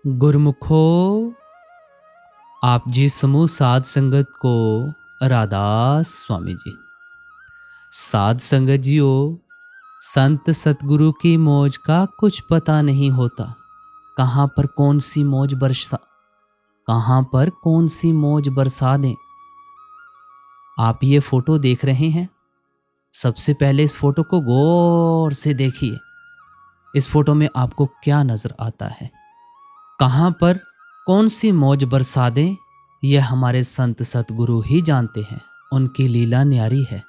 गुरमुखो, आप जी समूह साध संगत को राधास स्वामी जी। साध संगत जियो, संत सतगुरु की मौज का कुछ पता नहीं होता। कहाँ पर कौन सी मौज बरसा दें। आप ये फोटो देख रहे हैं, सबसे पहले इस फोटो को गौर से देखिए। इस फोटो में आपको क्या नजर आता है? कहाँ पर कौन सी मौज बरसा दें, यह हमारे संत सतगुरु ही जानते हैं। उनकी लीला न्यारी है।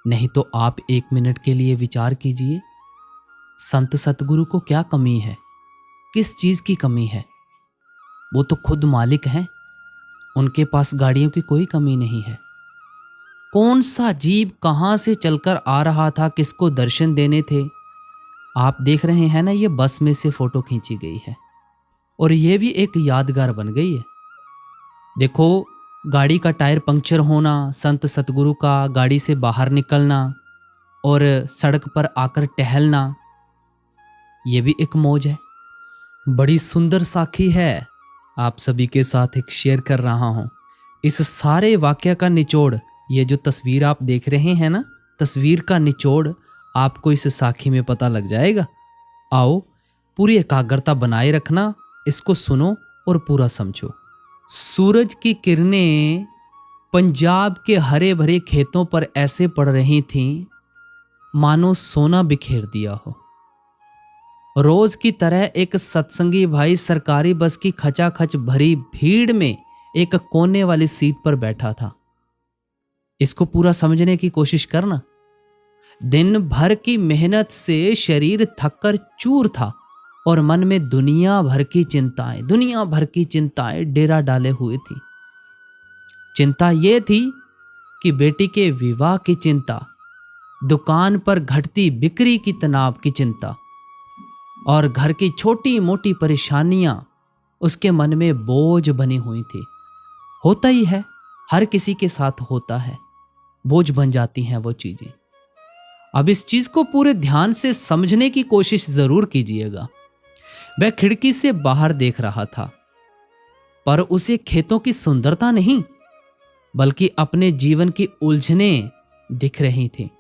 नहीं तो आप एक मिनट के लिए विचार कीजिए, संत सतगुरु को क्या कमी है? किस चीज की कमी है? वो तो खुद मालिक हैं। उनके पास गाड़ियों की कोई कमी नहीं है। कौन सा जीव कहां से चलकर आ रहा था, किसको दर्शन देने थे? आप देख रहे हैं ना, ये बस में से फोटो खींची गई है और ये भी एक यादगार बन गई है। देखो, गाड़ी का टायर पंक्चर होना, संत सतगुरु का गाड़ी से बाहर निकलना और सड़क पर आकर टहलना, ये भी एक मौज है। बड़ी सुंदर साखी है, आप सभी के साथ एक शेयर कर रहा हूं। इस सारे वाक्य का निचोड़, ये जो तस्वीर आप देख रहे हैं ना, तस्वीर का निचोड़ आपको इस साखी में पता लग जाएगा। आओ, पूरी एकाग्रता बनाए रखना, इसको सुनो और पूरा समझो। सूरज की किरणें पंजाब के हरे भरे खेतों पर ऐसे पड़ रही थीं मानो सोना बिखेर दिया हो। रोज की तरह एक सत्संगी भाई सरकारी बस की खचाखच भरी भीड़ में एक कोने वाली सीट पर बैठा था। इसको पूरा समझने की कोशिश करना। दिन भर की मेहनत से शरीर थककर चूर था और मन में दुनिया भर की चिंताएं डेरा डाले हुए थी। चिंता यह थी कि बेटी के विवाह की चिंता, दुकान पर घटती बिक्री की तनाव की चिंता और घर की छोटी मोटी परेशानियां उसके मन में बोझ बनी हुई थी। होता ही है, हर किसी के साथ होता है, बोझ बन जाती हैं वो चीजें। अब इस चीज को पूरे ध्यान से समझने की कोशिश जरूर कीजिएगा। वह खिड़की से बाहर देख रहा था, पर उसे खेतों की सुंदरता नहीं बल्कि अपने जीवन की उलझनें दिख रही थी।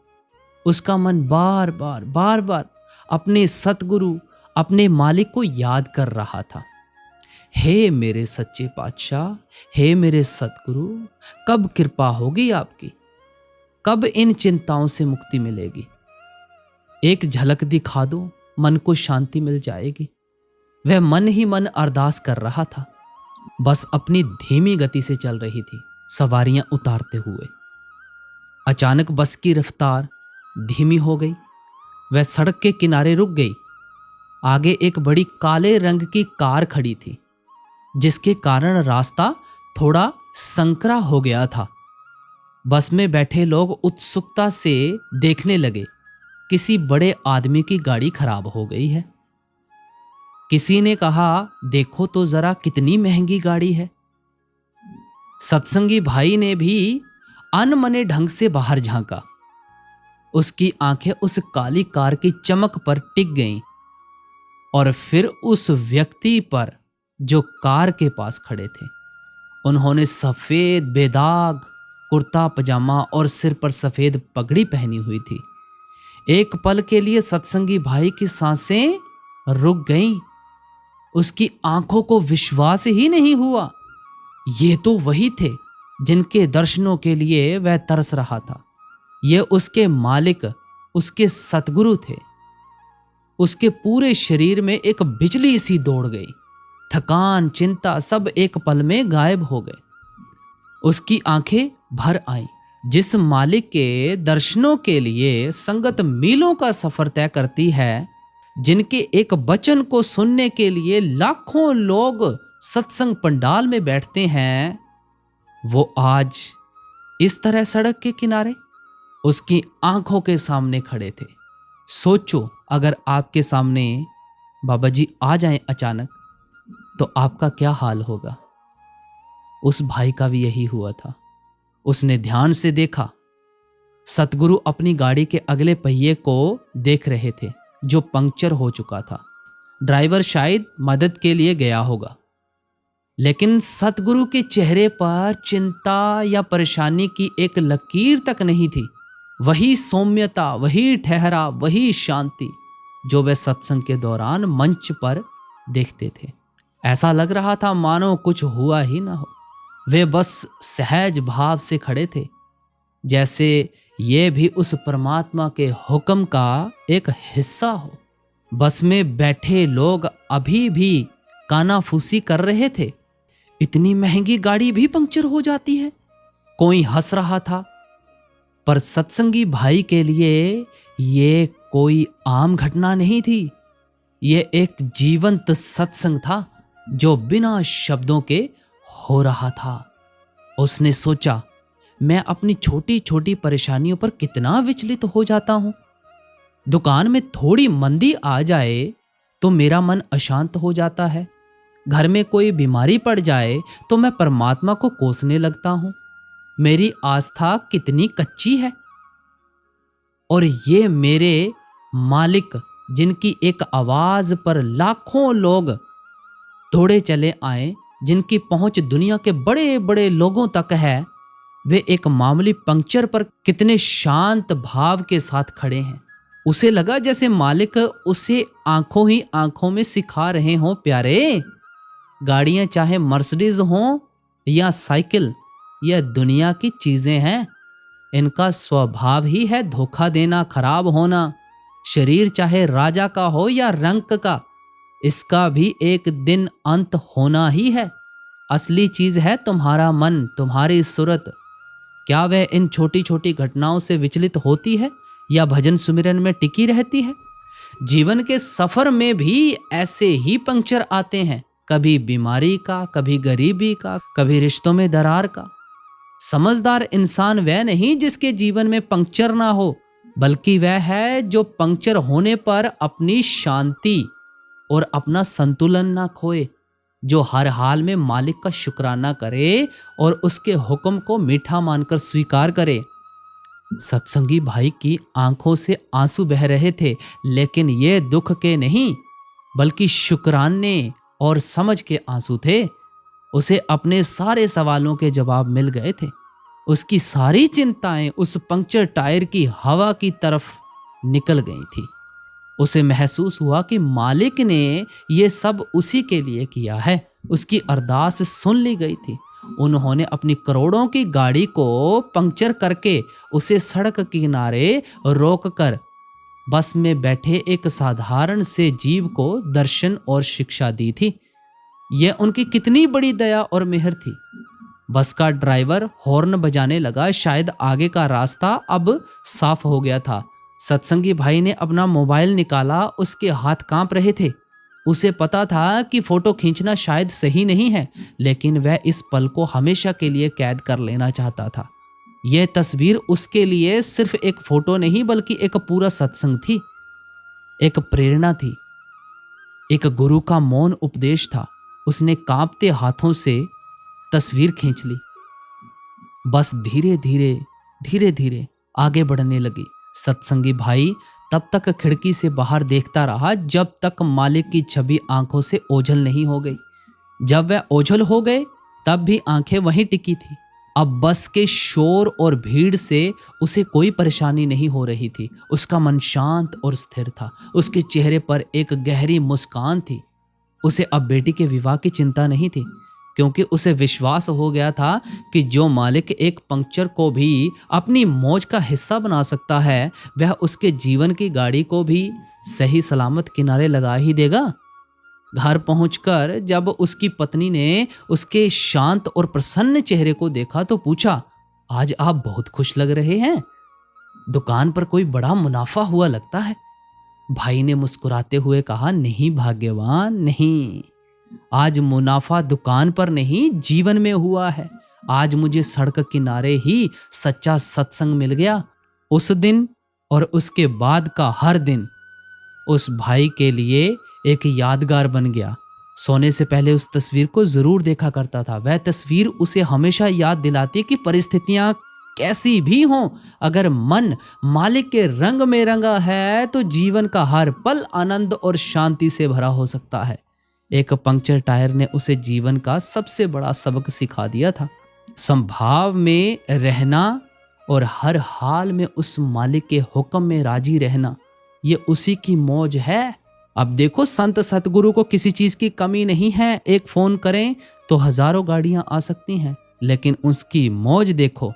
उसका मन बार बार अपने सतगुरु, अपने मालिक को याद कर रहा था। हे मेरे सच्चे पातशाह, हे मेरे सतगुरु, कब कृपा होगी आपकी? कब इन चिंताओं से मुक्ति मिलेगी? एक झलक दिखा दो, मन को शांति मिल जाएगी। वह मन ही मन अरदास कर रहा था। बस अपनी धीमी गति से चल रही थी, सवारियां उतारते हुए। अचानक बस की रफ्तार धीमी हो गई। वह सड़क के किनारे रुक गई। आगे एक बड़ी काले रंग की कार खड़ी थी, जिसके कारण रास्ता थोड़ा संकरा हो गया था। बस में बैठे लोग उत्सुकता से देखने लगे। किसी बड़े आदमी की गाड़ी खराब हो गई है। किसी ने कहा, देखो तो जरा कितनी महंगी गाड़ी है। सत्संगी भाई ने भी अनमने ढंग से बाहर झांका। उसकी आंखें उस काली कार की चमक पर टिक गईं और फिर उस व्यक्ति पर जो कार के पास खड़े थे। उन्होंने सफेद बेदाग कुर्ता पजामा और सिर पर सफेद पगड़ी पहनी हुई थी। एक पल के लिए सत्संगी भाई की सांसें रुक गईं। उसकी आंखों को विश्वास ही नहीं हुआ। ये तो वही थे जिनके दर्शनों के लिए वह तरस रहा था। ये उसके मालिक, उसके सतगुरु थे। उसके पूरे शरीर में एक बिजली सी दौड़ गई। थकान, चिंता सब एक पल में गायब हो गए। उसकी आंखें भर आईं। जिस मालिक के दर्शनों के लिए संगत मीलों का सफर तय करती है, जिनके एक वचन को सुनने के लिए लाखों लोग सत्संग पंडाल में बैठते हैं, वो आज इस तरह सड़क के किनारे उसकी आंखों के सामने खड़े थे। सोचो, अगर आपके सामने बाबा जी आ जाएं अचानक, तो आपका क्या हाल होगा? उस भाई का भी यही हुआ था। उसने ध्यान से देखा। सतगुरु अपनी गाड़ी के अगले पहिए को देख रहे थे, जो पंक्चर हो चुका था। ड्राइवर शायद मदद के लिए गया होगा, लेकिन सतगुरु के चेहरे पर चिंता या परेशानी की एक लकीर तक नहीं थी। वही सौम्यता, वही ठहराव, वही शांति जो वे सत्संग के दौरान मंच पर देखते थे। ऐसा लग रहा था मानो कुछ हुआ ही ना हो। वे बस सहज भाव से खड़े थे, जैसे ये भी उस परमात्मा के हुक्म का एक हिस्सा हो। बस में बैठे लोग अभी भी कानाफूसी कर रहे थे। इतनी महंगी गाड़ी भी पंक्चर हो जाती है। कोई हंस रहा था, पर सत्संगी भाई के लिए ये कोई आम घटना नहीं थी। ये एक जीवंत सत्संग था जो बिना शब्दों के हो रहा था। उसने सोचा, मैं अपनी छोटी छोटी परेशानियों पर कितना विचलित हो जाता हूं। दुकान में थोड़ी मंदी आ जाए तो मेरा मन अशांत हो जाता है। घर में कोई बीमारी पड़ जाए तो मैं परमात्मा को कोसने लगता हूं। मेरी आस्था कितनी कच्ची है। और ये मेरे मालिक, जिनकी एक आवाज पर लाखों लोग दौड़े चले आए, जिनकी पहुंच दुनिया के बड़े बड़े लोगों तक है, वे एक मामूली पंक्चर पर कितने शांत भाव के साथ खड़े हैं। उसे लगा जैसे मालिक उसे आंखों ही आंखों में सिखा रहे हों, प्यारे, गाड़ियां चाहे मर्सिडीज हों या साइकिल, यह दुनिया की चीजें हैं। इनका स्वभाव ही है धोखा देना, खराब होना। शरीर चाहे राजा का हो या रंक का, इसका भी एक दिन अंत होना ही है। असली चीज है तुम्हारा मन, तुम्हारी सूरत। क्या वह इन छोटी छोटी घटनाओं से विचलित होती है या भजन सुमिरन में टिकी रहती है? जीवन के सफर में भी ऐसे ही पंक्चर आते हैं, कभी बीमारी का, कभी गरीबी का, कभी रिश्तों में दरार का। समझदार इंसान वह नहीं जिसके जीवन में पंक्चर ना हो, बल्कि वह है जो पंक्चर होने पर अपनी शांति और अपना संतुलन ना खोए, जो हर हाल में मालिक का शुक्राना करे और उसके हुक्म को मीठा मानकर स्वीकार करे। सत्संगी भाई की आंखों से आंसू बह रहे थे, लेकिन ये दुख के नहीं बल्कि शुक्राने और समझ के आंसू थे। उसे अपने सारे सवालों के जवाब मिल गए थे। उसकी सारी चिंताएं उस पंक्चर टायर की हवा की तरफ निकल गई थी। उसे महसूस हुआ कि मालिक ने ये सब उसी के लिए किया है। उसकी अरदास सुन ली गई थी। उन्होंने अपनी करोड़ों की गाड़ी को पंक्चर करके उसे सड़क किनारे रोककर बस में बैठे एक साधारण से जीव को दर्शन और शिक्षा दी थी। यह उनकी कितनी बड़ी दया और मेहर थी। बस का ड्राइवर हॉर्न बजाने लगा। शायद आगे का रास्ता अब साफ हो गया था। सत्संगी भाई ने अपना मोबाइल निकाला। उसके हाथ कांप रहे थे। उसे पता था कि फोटो खींचना शायद सही नहीं है, लेकिन वह इस पल को हमेशा के लिए कैद कर लेना चाहता था। यह तस्वीर उसके लिए सिर्फ एक फोटो नहीं बल्कि एक पूरा सत्संग थी, एक प्रेरणा थी, एक गुरु का मौन उपदेश था। उसने कांपते हाथों से तस्वीर खींच ली। बस धीरे धीरे आगे बढ़ने लगी। सत्संगी भाई तब तक खिड़की से बाहर देखता रहा जब तक मालिक की छवि आंखों से ओझल नहीं हो गई। जब वह ओझल हो गए तब भी आंखें वहीं टिकी थी। अब बस के शोर और भीड़ से उसे कोई परेशानी नहीं हो रही थी। उसका मन शांत और स्थिर था। उसके चेहरे पर एक गहरी मुस्कान थी। उसे अब बेटी के विवाह की चिंता नहीं थी, क्योंकि उसे विश्वास हो गया था कि जो मालिक एक पंक्चर को भी अपनी मौज का हिस्सा बना सकता है, वह उसके जीवन की गाड़ी को भी सही सलामत किनारे लगा ही देगा। घर पहुंचकर जब उसकी पत्नी ने उसके शांत और प्रसन्न चेहरे को देखा तो पूछा, आज आप बहुत खुश लग रहे हैं। दुकान पर कोई बड़ा मुनाफा हुआ लगता है। भाई ने मुस्कुराते हुए कहा, नहीं भाग्यवान, नहीं। आज मुनाफा दुकान पर नहीं, जीवन में हुआ है। आज मुझे सड़क किनारे ही सच्चा सत्संग मिल गया। उस दिन और उसके बाद का हर दिन उस भाई के लिए एक यादगार बन गया। सोने से पहले उस तस्वीर को जरूर देखा करता था। वह तस्वीर उसे हमेशा याद दिलाती कि परिस्थितियां कैसी भी हो, अगर मन मालिक के रंग में रंगा है तो जीवन का हर पल आनंद और शांति से भरा हो सकता है। एक पंक्चर टायर ने उसे जीवन का सबसे बड़ा सबक सिखा दिया था। संभाव में रहना और हर हाल में उस मालिक के हुक्म में राजी रहना, ये उसी की मौज है। अब देखो, संत सतगुरु को किसी चीज की कमी नहीं है। एक फोन करें तो हजारों गाड़ियां आ सकती हैं, लेकिन उसकी मौज देखो,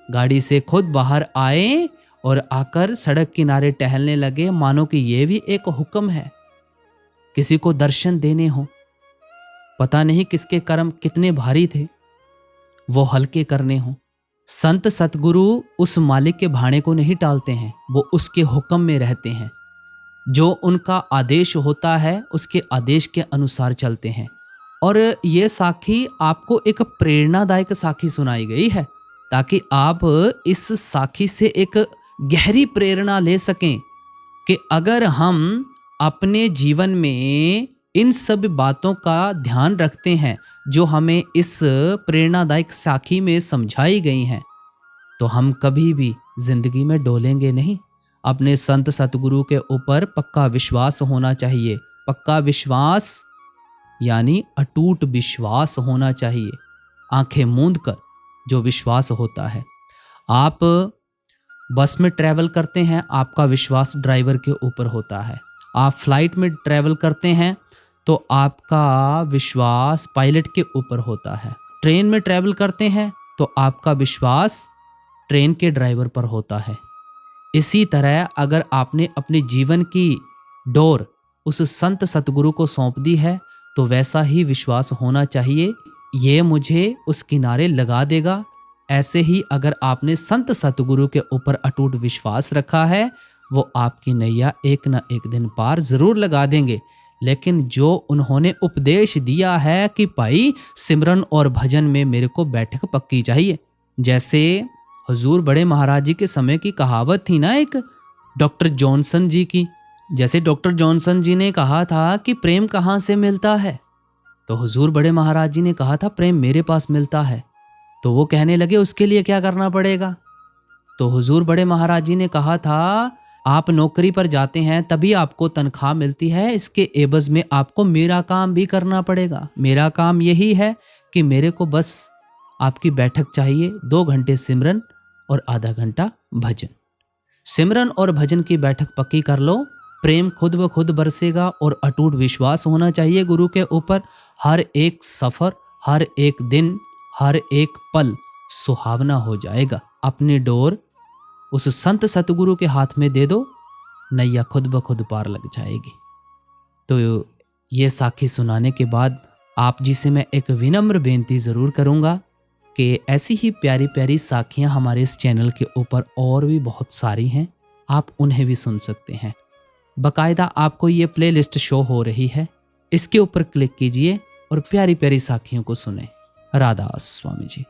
गाड़ी से खुद बाहर आए और आकर सड़क किनारे टहलने लगे, मानो कि ये भी एक हुक्म है। किसी को दर्शन देने हो, पता नहीं किसके कर्म कितने भारी थे, वो हल्के करने हो। संत सतगुरु उस मालिक के भाणे को नहीं टालते हैं, वो उसके हुक्म में रहते हैं। जो उनका आदेश होता है उसके आदेश के अनुसार चलते हैं। और ये साखी आपको एक प्रेरणादायक साखी सुनाई गई है, ताकि आप इस साखी से एक गहरी प्रेरणा ले सकें कि अगर हम अपने जीवन में इन सब बातों का ध्यान रखते हैं जो हमें इस प्रेरणादायक साखी में समझाई गई हैं, तो हम कभी भी जिंदगी में डोलेंगे नहीं। अपने संत सतगुरु के ऊपर पक्का विश्वास होना चाहिए। पक्का विश्वास यानी अटूट विश्वास होना चाहिए। आंखें मूंद कर जो विश्वास होता है। आप बस में ट्रैवल करते हैं, आपका विश्वास ड्राइवर के ऊपर होता है। आप फ्लाइट में ट्रैवल करते हैं तो आपका विश्वास पायलट के ऊपर होता है। ट्रेन में ट्रैवल करते हैं तो आपका विश्वास ट्रेन के ड्राइवर पर होता है। इसी तरह अगर आपने अपने जीवन की डोर उस संत सतगुरु को सौंप दी है तो वैसा ही विश्वास होना चाहिए, ये मुझे उस किनारे लगा देगा। ऐसे ही अगर आपने संत सतगुरु के ऊपर अटूट विश्वास रखा है, वो आपकी नैया एक न एक दिन पार जरूर लगा देंगे। लेकिन जो उन्होंने उपदेश दिया है कि भाई सिमरन और भजन में मेरे को बैठक पक्की चाहिए, जैसे हुजूर बड़े महाराज जी के समय की कहावत थी ना एक डॉक्टर जॉनसन जी की। जैसे डॉक्टर जॉनसन जी ने कहा था कि प्रेम कहाँ से मिलता है, तो हुजूर बड़े महाराज जी ने कहा था प्रेम मेरे पास मिलता है। तो वो कहने लगे उसके लिए क्या करना पड़ेगा। तो हुजूर बड़े महाराज जी ने कहा था आप नौकरी पर जाते हैं तभी आपको तनख्वाह मिलती है, इसके एवज में आपको मेरा काम भी करना पड़ेगा। मेरा काम यही है कि मेरे को बस आपकी बैठक चाहिए, 2 घंटे सिमरन और आधा घंटा भजन। सिमरन और भजन की बैठक पक्की कर लो, प्रेम खुद ब खुद बरसेगा और अटूट विश्वास होना चाहिए गुरु के ऊपर। हर एक सफर, हर एक दिन, हर एक पल सुहावना हो जाएगा। अपनी डोर उस संत सतगुरु के हाथ में दे दो, नैया खुद ब खुद पार लग जाएगी। तो ये साखी सुनाने के बाद आप जी से मैं एक विनम्र बेनती जरूर करूंगा कि ऐसी ही प्यारी प्यारी साखियां हमारे इस चैनल के ऊपर और भी बहुत सारी हैं, आप उन्हें भी सुन सकते हैं। बकायदा आपको ये प्लेलिस्ट शो हो रही है, इसके ऊपर क्लिक कीजिए और प्यारी प्यारी साखियों को सुने। राधा स्वामी जी।